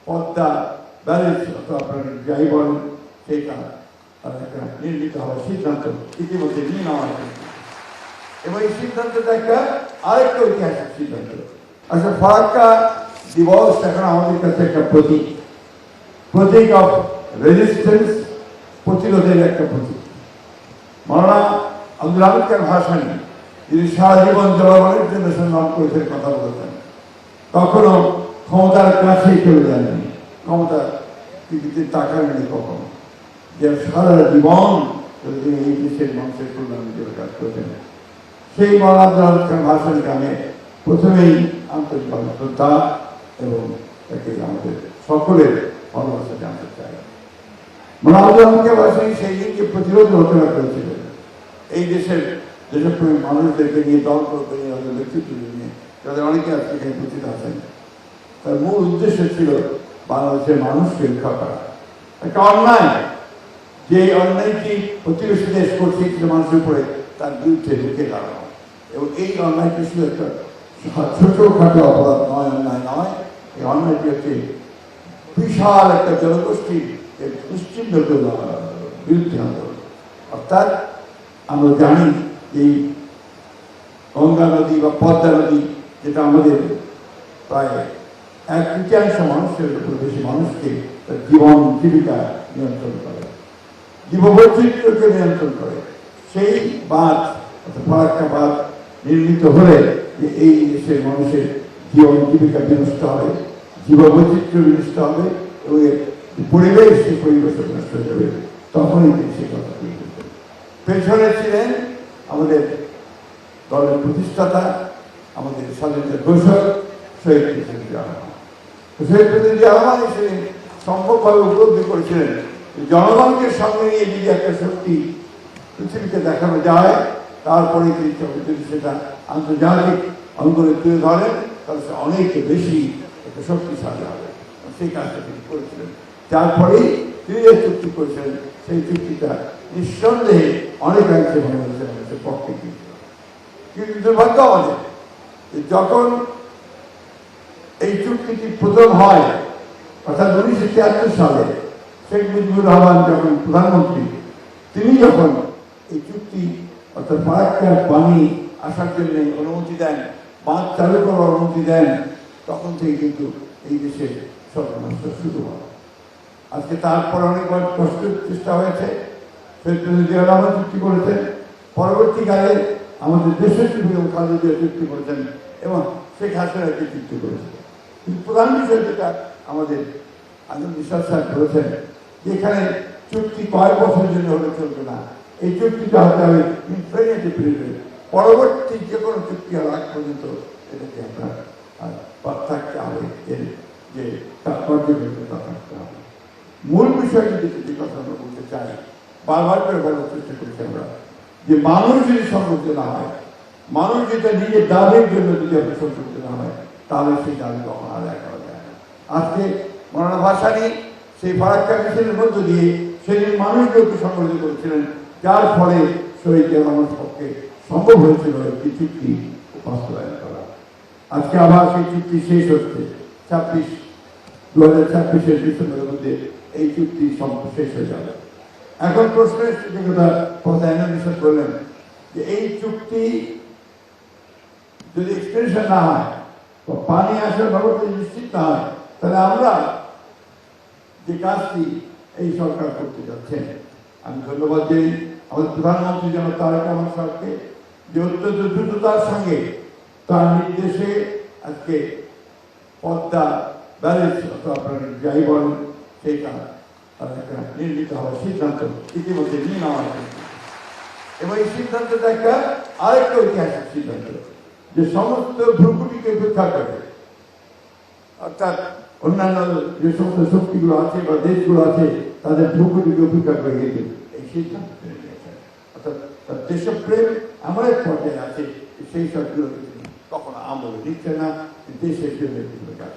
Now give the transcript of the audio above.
Padma barrage অথবা আপনার যাই বলেন সেটা নির্মিত হওয়ার সিদ্ধান্ত ইতিমধ্যে নিয়ে নেওয়া হয়েছে এবং এই সিদ্ধান্তটা আরেকটা ঐতিহাসিক সিদ্ধান্ত। আসলে ফারাক্কা দিবস এখন আমাদের কাছে একটা প্রতীক অফ রেজিস্ট্যান্স, প্রতিরোধের একটা প্রতীক। মাওলানা আব্দুল হামিদ খান ভাসানী যিনি সারা জীবন জনগণের জন্য সংগ্রাম করেছেন, কথা বলেছেন, কখনো ক্ষমতার কাছেই চলে যাননি, ক্ষমতা পৃথিবীতে টাকা নেই কখনো, যে সারা জীবন এই দেশের মানুষের কল্যাণের জন্য কাজ করেছেন। সেই মাওলানা আব্দুল হামিদ খান ভাসানীকে আমি প্রথমেই আন্তরিকভাবে শ্রদ্ধা এবং তাকে আমাদের সকলের ভালোবাসা জানতে চাই। মাওলানা আব্দুল হামিদ খান ভাসানী সেই দিনকে প্রতিরোধ রচনা করেছিলেন এই দেশের দেশপ্রেমী মানুষদেরকে নিয়ে, দল করতে নিয়ে, তাদের ব্যক্তিত্ব নিয়ে, তাদের অনেকে আজকে এখানে উপস্থিত আছেন। তার মূল উদ্দেশ্য ছিল বাংলাদেশের মানুষকে রক্ষা করা। একটা অন্যায়, যে অন্যায়টি প্রতিবেশী দেশ করছে কিছু মানুষের উপরে, তার বিরুদ্ধে রুখে দাঁড়ানো। এবং এই অন্যায়টি শুধু একটা ছোটখাটো অপরাধ নয়, অন্যায় নয়, এই অন্যায়টি হচ্ছে বিশাল একটা জনগোষ্ঠীর নিশ্চিন্ত বিরুদ্ধে আন্দোলন। অর্থাৎ আমরা জানি এই গঙ্গা নদী বা পদ্মা নদী, যেটা আমাদের প্রায় 1/3 মানুষের উপর বেশি মানুষকে তার জীবন জীবিকা নিয়ন্ত্রণ করে, জীববৈচিত্র্যকে নিয়ন্ত্রণ করে, সেই বাঁধ অর্থাৎ ফারাক্কা বাঁধ নির্মিত হলে যে এই দেশের মানুষের জীবন জীবিকা বিনষ্ট হবে, জীববৈচিত্র্য বিনষ্ট হবে এবং পরিবেশ, সেই পরিবেশ নষ্ট হয়ে যাবে, তখনই তিনি সে কথা বলতেন। পেছনে ছিলেন আমাদের দলের প্রতিষ্ঠাতা, আমাদের স্বাধীনতার ঘোষক শহীদ প্রেসিডেন্ট জিয়া রহমান। শহীদ প্রেসিডেন্ট জিয়া রহমান এসে সম্ভবভাবে উপলব্ধি করেছিলেন জনগণকে সামনে নিয়ে যদি একটা শক্তি পৃথিবীকে দেখানো যায়, তারপরে তিনি যদি সেটা আন্তর্জাতিক অঙ্গনে তুলে ধরেন, তাহলে সে অনেক বেশি একটা শক্তিশালী হবে। সেই কাজটা তিনি করেছিলেন, যার ফলেই তিনি যে চুক্তি করেছিলেন সেই চুক্তিটা নিঃসন্দেহে অনেকাংশে বাংলাদেশের মানুষের পক্ষে গিয়েছিল। কিন্তু দুর্ভাগ্য আমাদের, যখন এই চুক্তিটি প্রথম হয়, অর্থাৎ 1973 সালে শেখ মুজিবুর রহমান যখন প্রধানমন্ত্রী, তিনি যখন এই চুক্তি অর্থাৎ ফারাক্কার পানি আসার জন্য অনুমতি দেন, বাঁধ চালু করার অনুমতি দেন, তখন থেকে কিন্তু এই দেশে সর্বনাশ শুরু হয়। আজকে তারপর অনেকবার কষ্টের চেষ্টা হয়েছে, শহীদ প্রেসিডেন্ট জিয়া রহমান চুক্তি করেছেন, পরবর্তীকালে আমাদের দেশের খালেদা জিয়া চুক্তি করেছেন এবং শেখ হাসিনা একটি চুক্তি করেছেন। কিন্তু প্রধান বিষয় যেটা আমাদের আনন্দ বিশ্বাস সাহেব বলেছেন, যে এখানে চুক্তি কয়েক বছরের জন্য হলে চলবে না, এই চুক্তিটা হতে হবে ইনফিনিটি পিরিয়ড, পরবর্তী যে কোনো চুক্তি হওয়ার আগ পর্যন্ত এটাকে আপনার থাকতে হবে, এর যে পর্যবেক্ষণটা থাকতে হবে। মূল বিষয়টি যে কথা আমরা বলতে চাই, বারবার করে বলার চেষ্টা করছি আমরা, যে মানুষ যদি সংযুক্ত না হয়, মানুষ যেটা নিজের দাবির জন্য যদি আপনি সংযুক্ত না হয়, তাহলে সেই দাবি কখনো আদায় করা যায় না। আজকে মাওলানা ভাসানী সেই ফারাক্কা মিছিলের মধ্য দিয়ে সেদিন মানুষদেরকে সংগঠিত করেছিলেন, যার ফলে শহীদ জিয়া রহমানের পক্ষে সম্ভব হয়েছিল একটি চুক্তি বাস্তবায়ন করা। আজকে আবার সেই চুক্তি শেষ হচ্ছে 2026 ডিসেম্বরের মধ্যে এই চুক্তি শেষ হয়ে যাবে। এখন প্রশ্ন এসেছে, যে কথা বিশ্বাস করলেন, যে এই চুক্তি যদি এক্সটেনশন না হয় বা পানি আসার ব্যবস্থা নিশ্চিত না হয়, তাহলে আমরা যে কাজটি এই সরকার করতে যাচ্ছেন, আমি ধন্যবাদ দিই আমাদের প্রধানমন্ত্রী যেন তারেক রহমান সাহেবকে, যে অত্যন্ত দ্রুততার সঙ্গে তার নির্দেশে আজকে পদ্মা ব্যারেজ অথবা আপনার যাই বলেন সেইটা নির্মিত হওয়ার সিদ্ধান্ত ইতিমধ্যে নিয়ে নেওয়া হয়েছে। এবং এই সিদ্ধান্তটা আরেকটা ঐতিহাসিক সিদ্ধান্ত, যে সমস্ত ভ্রুকুটিকে উপেক্ষা করে, অর্থাৎ অন্যান্য যে সমস্ত শক্তিগুলো আছে বা দেশগুলো আছে, তাদের ভ্রুকুটিকে উপেক্ষা করে এই সিদ্ধান্ত নিয়েছে। অর্থাৎ তার দেশপ্রেম এমন এক পর্যায়ে আছে, সেই সবগুলো কখনো আমল দিচ্ছে না, দেশের জন্য কাজ